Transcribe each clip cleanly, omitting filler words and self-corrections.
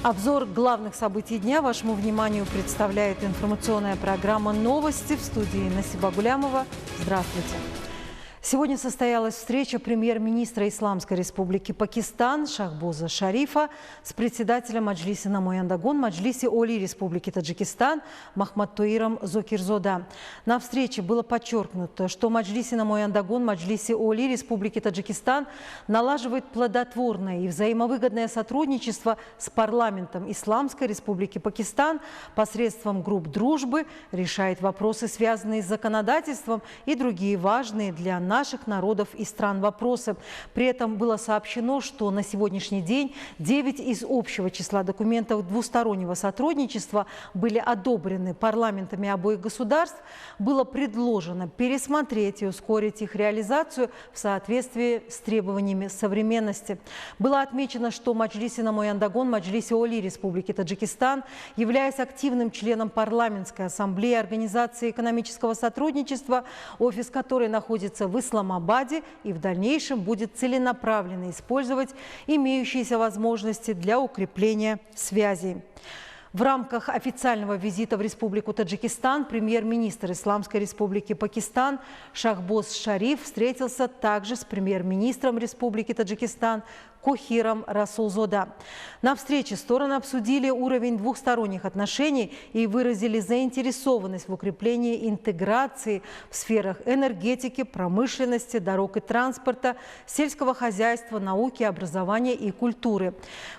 Обзор главных событий дня вашему вниманию представляет информационная программа «Новости» в студии Насиба Гулямова. Здравствуйте. Сегодня состоялась встреча премьер-министра Исламской Республики Пакистан Шахбоза Шарифа с председателем Маджлиси Намояндагон Маджлиси Оли Республики Таджикистан Махмадтоиром Зокирзода. На встрече было подчеркнуто, что Маджлиси Намояндагон Маджлиси Оли Республики Таджикистан налаживает плодотворное и взаимовыгодное сотрудничество с парламентом Исламской Республики Пакистан посредством групп дружбы, решает вопросы, связанные с законодательством и другие важные для наших народов и стран вопросы. При этом было сообщено, что на сегодняшний день 9 из общего числа документов двустороннего сотрудничества были одобрены парламентами обоих государств. Было предложено пересмотреть и ускорить их реализацию в соответствии с требованиями современности. Было отмечено, что Маджлиси Намояндагон Маджлиси Оли Республики Таджикистан, являясь активным членом парламентской ассамблеи Организации экономического сотрудничества, офис которой находится в Исламабаде, и в дальнейшем будет целенаправленно использовать имеющиеся возможности для укрепления связей. В рамках официального визита в Республику Таджикистан премьер-министр Исламской Республики Пакистан Шахбоз Шариф встретился также с премьер-министром Республики Таджикистан Кохиром Расулзода. На встрече стороны обсудили уровень двухсторонних отношений и выразили заинтересованность в укреплении интеграции в сферах энергетики, промышленности, дорог и транспорта, сельского хозяйства, науки, образования и культуры.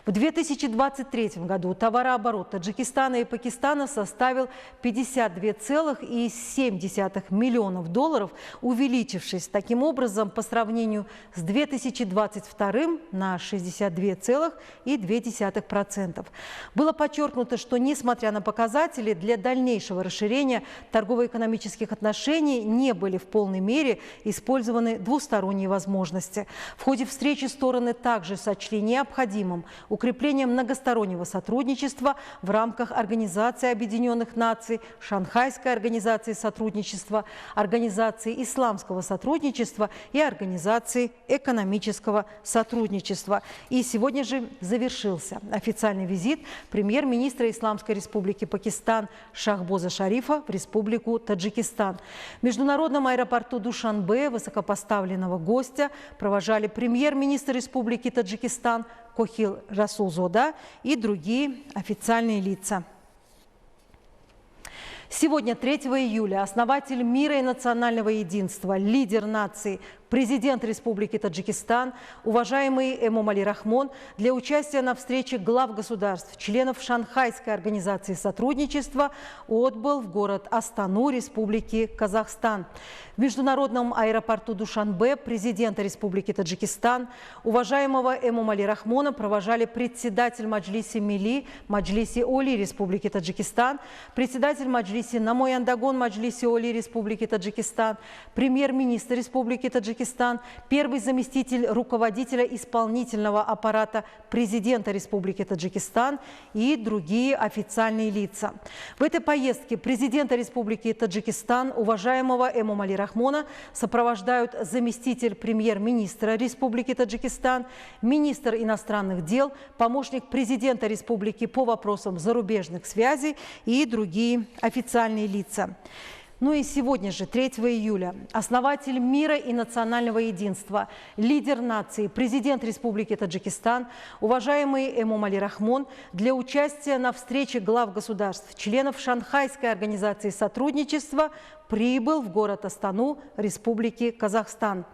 В 2023 году товарооборот Таджикистана и Пакистана составил 52,7 миллионов долларов, увеличившись таким образом по сравнению с 2022 на 62,2%. Было подчеркнуто, что несмотря на показатели, для дальнейшего расширения торгово-экономических отношений не были в полной мере использованы двусторонние возможности. В ходе встречи стороны также сочли необходимым укрепление многостороннего сотрудничества в рамках Организации Объединенных Наций, Шанхайской организации сотрудничества, Организации исламского сотрудничества и Организации экономического сотрудничества. И сегодня же завершился официальный визит премьер-министра Исламской Республики Пакистан Шахбоза Шарифа в Республику Таджикистан. В международном аэропорту Душанбе высокопоставленного гостя провожали премьер-министр Республики Таджикистан Кохир Расулзода и другие официальные лица. Сегодня, 3 июля, основатель мира и национального единства, лидер нации, президент Республики Таджикистан, уважаемый Эмомали Рахмон, для участия на встрече глав государств, членов Шанхайской организации сотрудничества, отбыл в город Астану Республики Казахстан. В международном аэропорту Душанбе президента Республики Таджикистан, уважаемого Эмомали Рахмона, провожали председатель Маджлиси Милли Маджлиси Оли Республики Таджикистан, председатель Маджлиси Намояндагон Маджлиси Оли Республики Таджикистан, премьер-министр Республики Таджикистан, первый заместитель руководителя исполнительного аппарата президента Республики Таджикистан и другие официальные лица. В этой поездке президента Республики Таджикистан, уважаемого Эмомали Рахмона, сопровождают заместитель премьер-министра Республики Таджикистан, министр иностранных дел, помощник президента Республики по вопросам зарубежных связей и другие официальные лица. Ну и сегодня же, 3 июля, основатель мира и национального единства, лидер нации, президент Республики Таджикистан, уважаемый Эмомали Рахмон, для участия на встрече глав государств, членов Шанхайской организации сотрудничества, прибыл в город Астану Республики Казахстан.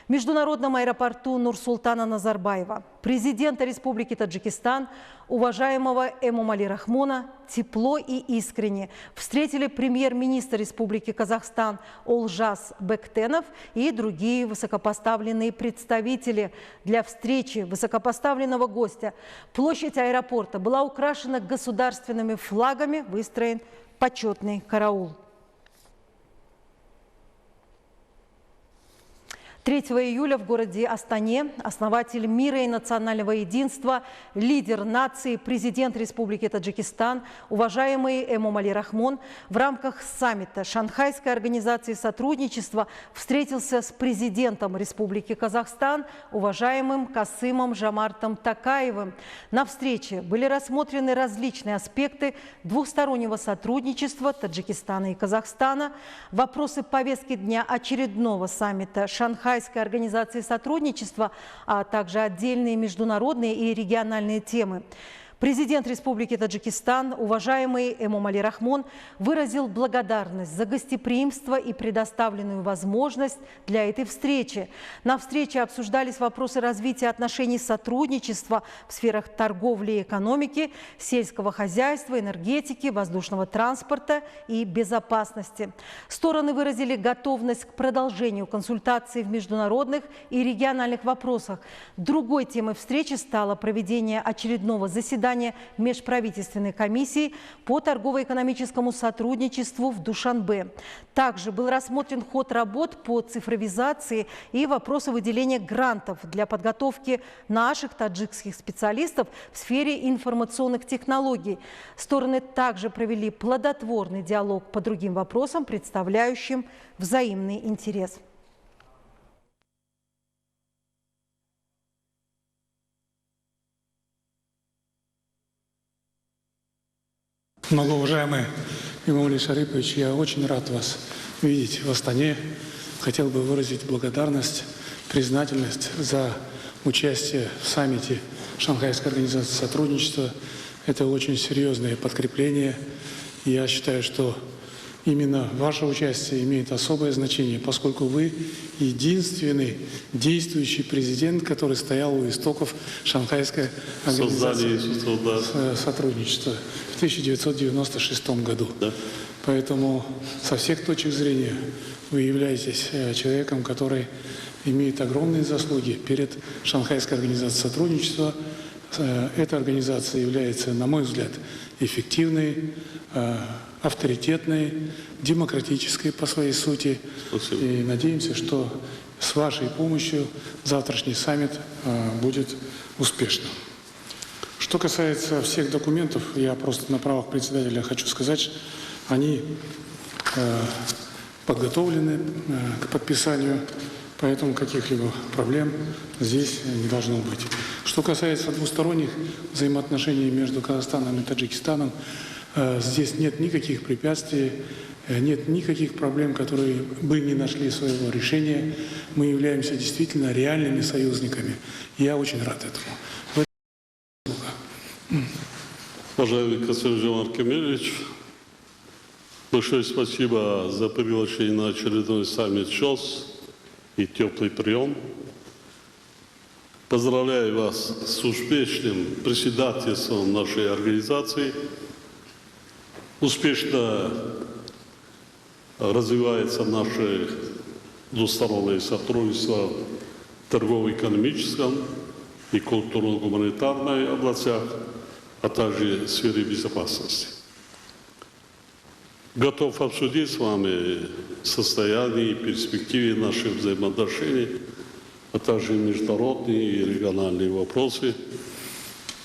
В международном аэропорту Нурсултана Назарбаева президента Республики Таджикистан, уважаемого Эмомали Рахмона, тепло и искренне встретили премьер-министр Республики Казахстан Олжас Бектенов и другие высокопоставленные представители. Для встречи высокопоставленного гостя площадь аэропорта была украшена государственными флагами, выстроен почетный караул. 3 июля в городе Астане основатель мира и национального единства, лидер нации, президент Республики Таджикистан, уважаемый Эмомали Рахмон в рамках саммита Шанхайской организации сотрудничества встретился с президентом Республики Казахстан, уважаемым Касымом Жомартом Токаевым. На встрече были рассмотрены различные аспекты двухстороннего сотрудничества Таджикистана и Казахстана, вопросы повестки дня очередного саммита Шанхайской организации сотрудничества, а также отдельные международные и региональные темы. Президент Республики Таджикистан, уважаемый Эмомали Рахмон, выразил благодарность за гостеприимство и предоставленную возможность для этой встречи. На встрече обсуждались вопросы развития отношений сотрудничества в сферах торговли и экономики, сельского хозяйства, энергетики, воздушного транспорта и безопасности. Стороны выразили готовность к продолжению консультаций в международных и региональных вопросах. Другой темой встречи стало проведение очередного заседания межправительственной комиссии по торгово-экономическому сотрудничеству в Душанбе. Также был рассмотрен ход работ по цифровизации и вопросы выделения грантов для подготовки наших таджикских специалистов в сфере информационных технологий. Стороны также провели плодотворный диалог по другим вопросам, представляющим взаимный интерес. Многоуважаемый Эмомали Шарипович, я очень рад вас видеть в Астане. Хотел бы выразить благодарность, признательность за участие в саммите Шанхайской организации сотрудничества. Это очень серьезное подкрепление. Я считаю, что именно ваше участие имеет особое значение, поскольку вы единственный действующий президент, который стоял у истоков Шанхайской организации сотрудничества в 1996 году. Да. Поэтому со всех точек зрения вы являетесь человеком, который имеет огромные заслуги перед Шанхайской организацией сотрудничества. Эта организация является, на мой взгляд, эффективной, авторитетной, демократической по своей сути. Спасибо. И надеемся, что с вашей помощью завтрашний саммит будет успешным. Что касается всех документов, я просто на правах председателя хочу сказать, что они подготовлены к подписанию, поэтому каких-либо проблем здесь не должно быть. Что касается двусторонних взаимоотношений между Казахстаном и Таджикистаном, здесь нет никаких препятствий, нет никаких проблем, которые бы не нашли своего решения. Мы являемся действительно реальными союзниками. Я очень рад этому. Уважаемый Касым Жомарт Кемелевич, большое спасибо за приглашение на очередной саммит ШОС и теплый прием. Поздравляю вас с успешным председательством нашей организации. Успешно развивается наше двустороннее сотрудничество в торгово-экономическом и культурно-гуманитарной областях, а также в сфере безопасности. Готов обсудить с вами состояние и перспективы наших взаимоотношений, а также международные и региональные вопросы.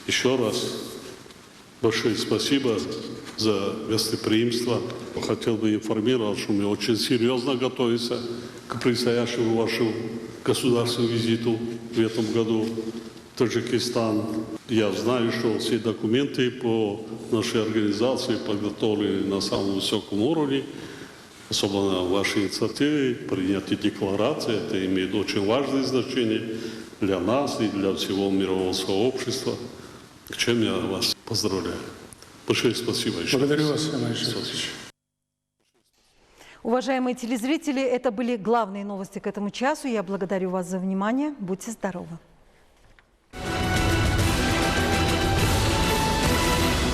Еще раз большое спасибо за гостеприимство. Хотел бы информировать, что мы очень серьезно готовимся к предстоящему вашему государственному визиту в этом году в Таджикистан. Я знаю, что все документы по нашей организации подготовлены на самом высоком уровне, особенно ваши инициативы, принятие декларации. Это имеет очень важное значение для нас и для всего мирового сообщества, к чем я вас поздравляю. Большое спасибо еще. Благодарю вас, Эмомали Шарипович. Уважаемые телезрители, это были главные новости к этому часу. Я благодарю вас за внимание. Будьте здоровы.